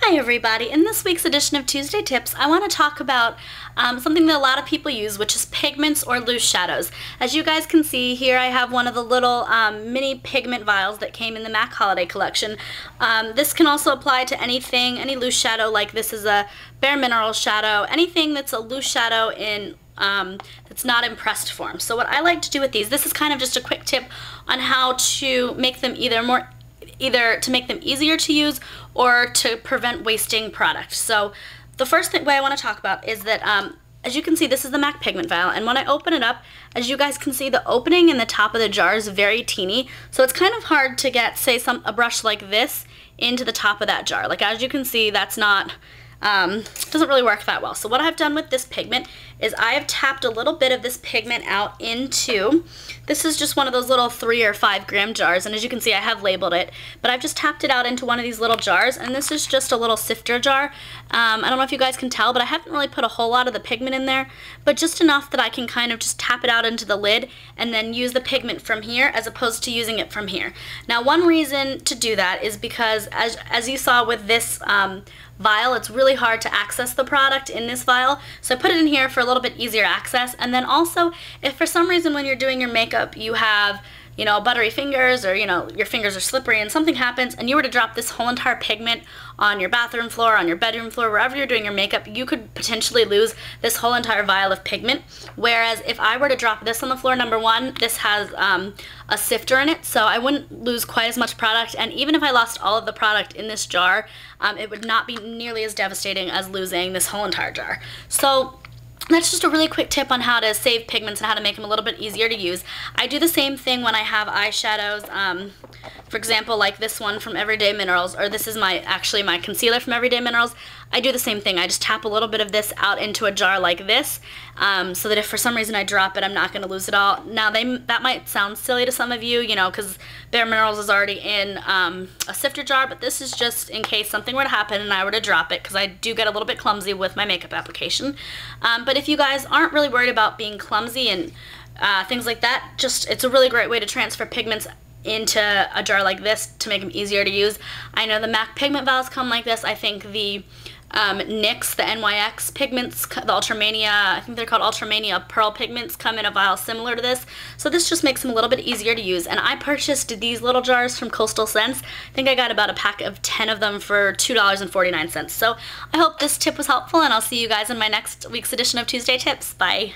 Hi everybody! In this week's edition of Tuesday Tips, I want to talk about something that a lot of people use, which is pigments or loose shadows. As you guys can see here, I have one of the little mini pigment vials that came in the MAC Holiday Collection. This can also apply to anything, any loose shadow, like this is a Bare Minerals shadow, anything that's a loose shadow in that's not in pressed form. So what I like to do with these, this is kind of just a quick tip on how to make them either to make them easier to use or to prevent wasting product. So the first way I want to talk about is that as you can see, this is the MAC pigment vial, and when I open it up, as you guys can see, the opening in the top of the jar is very teeny, so it's kind of hard to get, say, a brush like this into the top of that jar. Like, as you can see, that's not doesn't really work that well. So what I've done with this pigment is I have tapped a little bit of this pigment out into, this is just one of those little 3 or 5 gram jars, and as you can see I have labeled it, but I've just tapped it out into one of these little jars, and this is just a little sifter jar. I don't know if you guys can tell, but I haven't really put a whole lot of the pigment in there, but just enough that I can kind of just tap it out into the lid and then use the pigment from here as opposed to using it from here. Now, one reason to do that is because as you saw with this vial, it's really hard to access the product in this vial, so I put it in here for a little bit easier access. And then also, if for some reason when you're doing your makeup you have, you know, buttery fingers, or, you know, your fingers are slippery and something happens and you were to drop this whole entire pigment on your bathroom floor, on your bedroom floor, wherever you're doing your makeup, you could potentially lose this whole entire vial of pigment. Whereas if I were to drop this on the floor, number one, this has a sifter in it, so I wouldn't lose quite as much product, and even if I lost all of the product in this jar, it would not be nearly as devastating as losing this whole entire jar. So that's just a really quick tip on how to save pigments and how to make them a little bit easier to use. I do the same thing when I have eyeshadows, for example, like this one from Everyday Minerals, or this is actually my concealer from Everyday Minerals. I do the same thing. I just tap a little bit of this out into a jar like this, so that if for some reason I drop it, I'm not going to lose it all. Now, that might sound silly to some of you, you know, because Bare Minerals is already in a sifter jar, but this is just in case something were to happen and I were to drop it, because I do get a little bit clumsy with my makeup application. But if you guys aren't really worried about being clumsy and things like that, it's a really great way to transfer pigments into a jar like this to make them easier to use. I know the MAC pigment vials come like this. I think the NYX, the NYX pigments, the Ultramania, I think they're called Ultramania Pearl pigments, come in a vial similar to this. So this just makes them a little bit easier to use. And I purchased these little jars from Coastal Scents. I think I got about a pack of 10 of them for $2.49. So I hope this tip was helpful, and I'll see you guys in my next week's edition of Tuesday Tips. Bye!